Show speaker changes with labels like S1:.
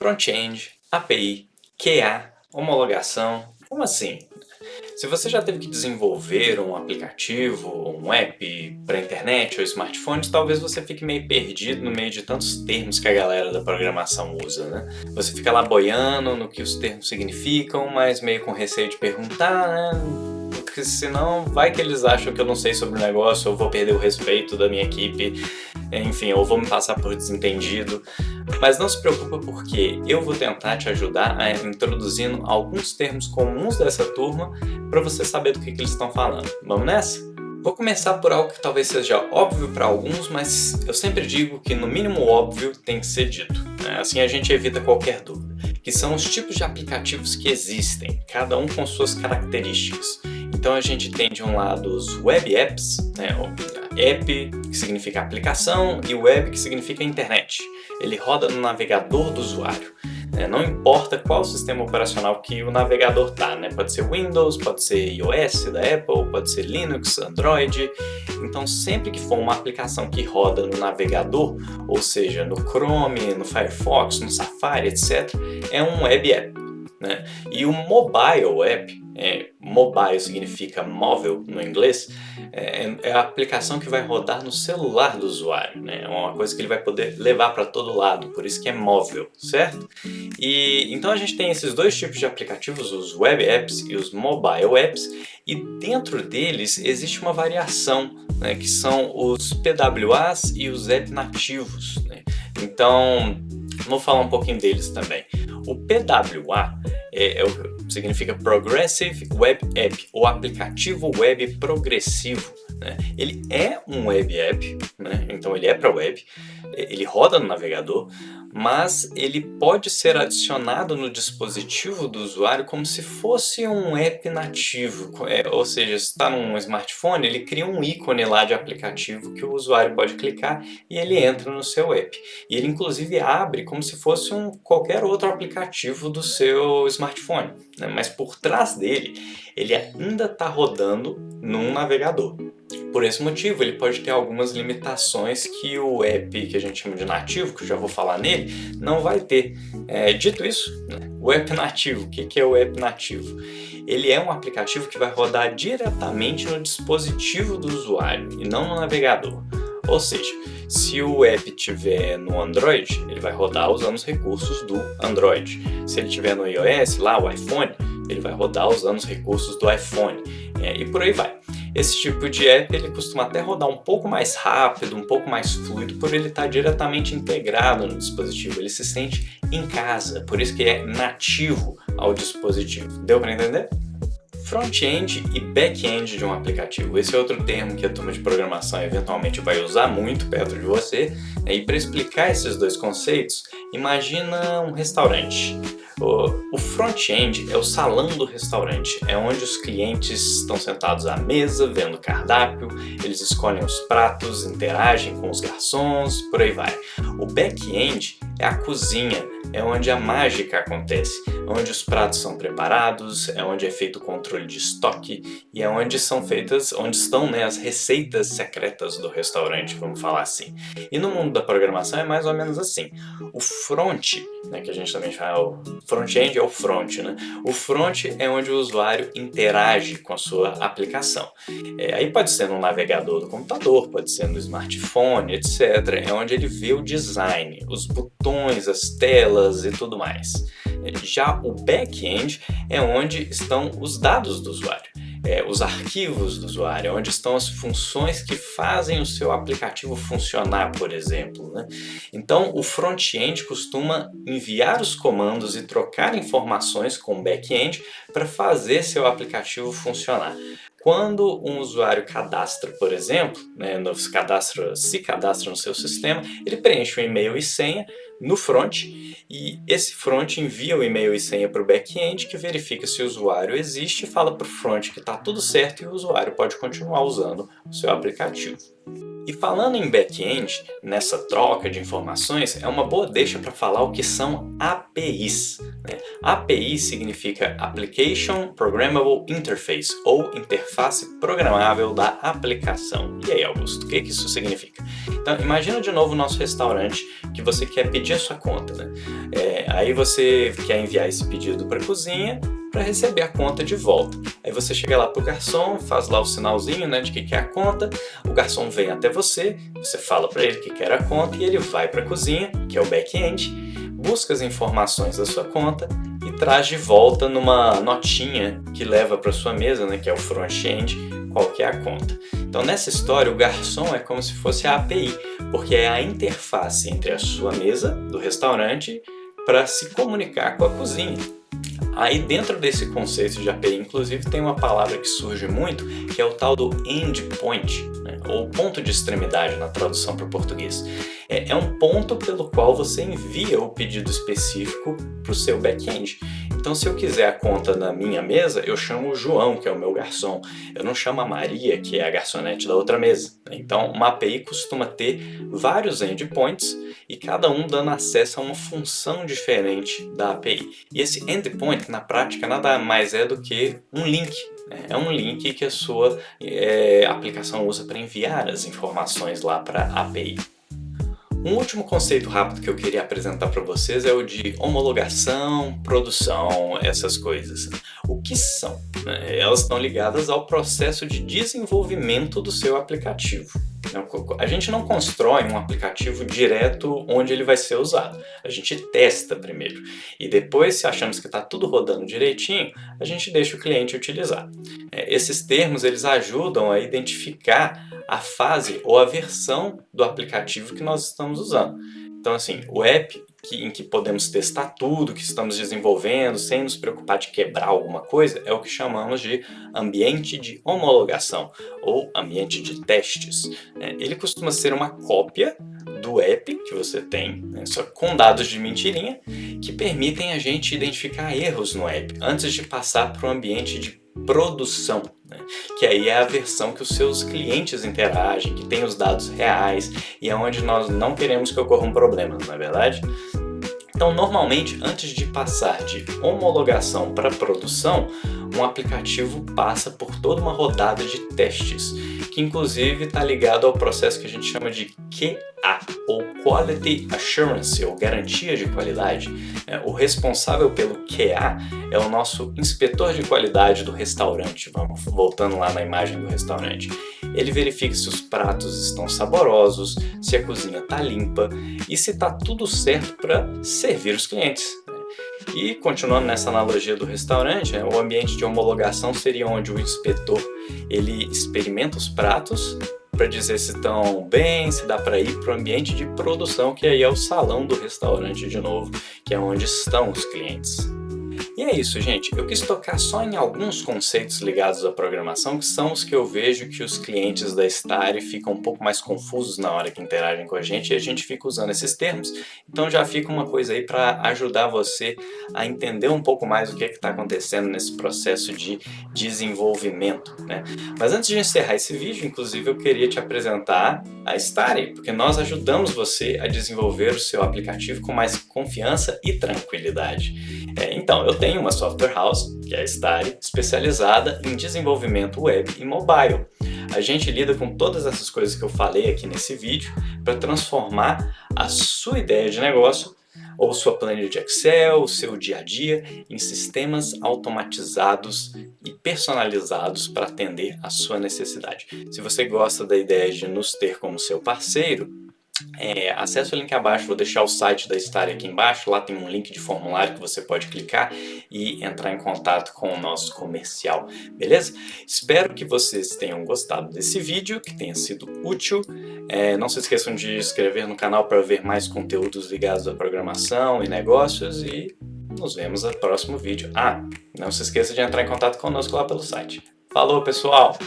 S1: Front-end, API, QA, homologação, como assim? Se você já teve que desenvolver um aplicativo, um app para internet ou smartphones, talvez você fique meio perdido no meio de tantos termos que a galera da programação usa, né? Você fica lá boiando no que os termos significam, mas meio com receio de perguntar, né? Porque senão vai que eles acham que eu não sei sobre o negócio, ou vou perder o respeito da minha equipe, enfim, ou vou me passar por desentendido. Mas não se preocupa, porque eu vou tentar te ajudar a introduzindo alguns termos comuns dessa turma para você saber do que eles estão falando. Vamos nessa? Vou começar por algo que talvez seja óbvio para alguns, mas eu sempre digo que no mínimo óbvio tem que ser dito, né? Assim a gente evita qualquer dúvida, que são os tipos de aplicativos que existem, cada um com suas características. Então a gente tem de um lado os web apps, né? App, que significa aplicação, e web, que significa internet. Ele roda no navegador do usuário. Não importa qual sistema operacional que o navegador está, né? Pode ser Windows, pode ser iOS da Apple, pode ser Linux, Android. Então sempre que for uma aplicação que roda no navegador, ou seja, no Chrome, no Firefox, no Safari, etc., é um web app, né? E o mobile app, mobile significa móvel no inglês, é a aplicação que vai rodar no celular do usuário, né? É uma coisa que ele vai poder levar para todo lado, por isso que é móvel, certo? E então a gente tem esses dois tipos de aplicativos, os web apps e os mobile apps, e dentro deles existe uma variação, né, que são os PWAs e os app nativos, né? Então vou falar um pouquinho deles também. O PWA significa Progressive Web App, ou aplicativo web progressivo, né? Ele é um web app, né? Então ele é para web, ele roda no navegador, mas ele pode ser adicionado no dispositivo do usuário como se fosse um app nativo, ou seja, se está num smartphone, ele cria um ícone lá de aplicativo que o usuário pode clicar e ele entra no seu app. E ele inclusive abre como se fosse qualquer outro aplicativo do seu smartphone, né? Mas por trás dele, ele ainda está rodando num navegador. Por esse motivo, ele pode ter algumas limitações que o app que a gente chama de nativo, que eu já vou falar nele, não vai ter. Dito isso, né, o app nativo, o que é o app nativo? Ele é um aplicativo que vai rodar diretamente no dispositivo do usuário e não no navegador. Ou seja, se o app estiver no Android, ele vai rodar usando os recursos do Android. Se ele estiver no iOS, lá o iPhone, ele vai rodar usando os recursos do iPhone. E por aí vai. Esse tipo de app ele costuma até rodar um pouco mais rápido, um pouco mais fluido, por ele estar diretamente integrado no dispositivo. Ele se sente em casa, por isso que é nativo ao dispositivo. Deu para entender? Front-end e back-end de um aplicativo. Esse é outro termo que a turma de programação eventualmente vai usar muito perto de você. E para explicar esses dois conceitos, imagina um restaurante. O front-end é o salão do restaurante, é onde os clientes estão sentados à mesa, vendo o cardápio, eles escolhem os pratos, interagem com os garçons, por aí vai. O back-end é a cozinha, é onde a mágica acontece, é onde os pratos são preparados, é onde é feito o controle de estoque e é onde estão, né, as receitas secretas do restaurante, vamos falar assim. E no mundo da programação é mais ou menos assim. O front, né, que a gente também fala, o front-end é o front, né? O front é onde o usuário interage com a sua aplicação. Aí pode ser no navegador do computador, pode ser no smartphone, etc. É onde ele vê o design, os botões, as telas e tudo mais. Já o back-end é onde estão os dados do usuário, os arquivos do usuário, onde estão as funções que fazem o seu aplicativo funcionar, por exemplo, né? Então, o front-end costuma enviar os comandos e trocar informações com o back-end para fazer seu aplicativo funcionar. Quando um usuário cadastra, por exemplo, né, se cadastra no seu sistema, ele preenche o e-mail e senha no front, e esse front envia o e-mail e senha para o back-end, que verifica se o usuário existe e fala para o front que está tudo certo e o usuário pode continuar usando o seu aplicativo. E falando em back-end, nessa troca de informações, é uma boa deixa para falar o que são APIs. API significa Application Programmable Interface, ou interface programável da aplicação. E aí, Augusto, o que isso significa? Então, imagina de novo o nosso restaurante que você quer pedir a sua conta, né? Aí você quer enviar esse pedido para a cozinha para receber a conta de volta. Aí você chega lá pro garçom, faz lá o sinalzinho, né, de que é a conta, o garçom vem até você, você fala para ele que quer a conta e ele vai para a cozinha, que é o back-end, busca as informações da sua conta e traz de volta numa notinha que leva para sua mesa, né, que é o front-end, qual que é a conta. Então nessa história o garçom é como se fosse a API, porque é a interface entre a sua mesa do restaurante para se comunicar com a cozinha. Aí dentro desse conceito de API, inclusive, tem uma palavra que surge muito, que é o tal do endpoint, né? Ou ponto de extremidade na tradução para o português. É um ponto pelo qual você envia o pedido específico para o seu back-end. Então, se eu quiser a conta na minha mesa, eu chamo o João, que é o meu garçom. Eu não chamo a Maria, que é a garçonete da outra mesa. Então, uma API costuma ter vários endpoints e cada um dando acesso a uma função diferente da API. E esse endpoint, na prática, nada mais é do que um link. É um link que a sua aplicação usa para enviar as informações lá para a API. Um último conceito rápido que eu queria apresentar para vocês é o de homologação, produção, essas coisas. O que são? Elas estão ligadas ao processo de desenvolvimento do seu aplicativo. A gente não constrói um aplicativo direto onde ele vai ser usado. A gente testa primeiro. E depois, se achamos que está tudo rodando direitinho, a gente deixa o cliente utilizar. Esses termos eles ajudam a identificar a fase ou a versão do aplicativo que nós estamos usando. Então, assim, o app em que podemos testar tudo que estamos desenvolvendo sem nos preocupar de quebrar alguma coisa é o que chamamos de ambiente de homologação ou ambiente de testes. Ele costuma ser uma cópia do app que você tem, só com dados de mentirinha, que permitem a gente identificar erros no app antes de passar para o ambiente de produção, que aí é a versão que os seus clientes interagem, que tem os dados reais e é onde nós não queremos que ocorram problemas, não é verdade? Então, normalmente, antes de passar de homologação para produção, um aplicativo passa por toda uma rodada de testes, que inclusive está ligado ao processo que a gente chama de QA, ou Quality Assurance, ou garantia de qualidade. O responsável pelo QA é o nosso inspetor de qualidade do restaurante. Vamos voltando lá na imagem do restaurante. Ele verifica se os pratos estão saborosos, se a cozinha está limpa e se está tudo certo para servir os clientes. E continuando nessa analogia do restaurante, o ambiente de homologação seria onde o inspetor ele experimenta os pratos para dizer se estão bem, se dá para ir para o ambiente de produção, que aí é o salão do restaurante de novo, que é onde estão os clientes. E é isso, gente. Eu quis tocar só em alguns conceitos ligados à programação, que são os que eu vejo que os clientes da Stary ficam um pouco mais confusos na hora que interagem com a gente, e a gente fica usando esses termos. Então já fica uma coisa aí para ajudar você a entender um pouco mais o que está acontecendo nesse processo de desenvolvimento, né? Mas antes de encerrar esse vídeo, inclusive, eu queria te apresentar a Stary, porque nós ajudamos você a desenvolver o seu aplicativo com mais confiança e tranquilidade. Então, eu tenho uma software house, que é a Stary, especializada em desenvolvimento web e mobile. A gente lida com todas essas coisas que eu falei aqui nesse vídeo para transformar a sua ideia de negócio ou sua planilha de Excel, o seu dia a dia, em sistemas automatizados e personalizados para atender a sua necessidade. Se você gosta da ideia de nos ter como seu parceiro, acesse o link abaixo, vou deixar o site da Stary aqui embaixo, lá tem um link de formulário que você pode clicar e entrar em contato com o nosso comercial, beleza? Espero que vocês tenham gostado desse vídeo, que tenha sido útil. Não se esqueçam de se inscrever no canal para ver mais conteúdos ligados à programação e negócios e nos vemos no próximo vídeo. Não se esqueça de entrar em contato conosco lá pelo site. Falou, pessoal!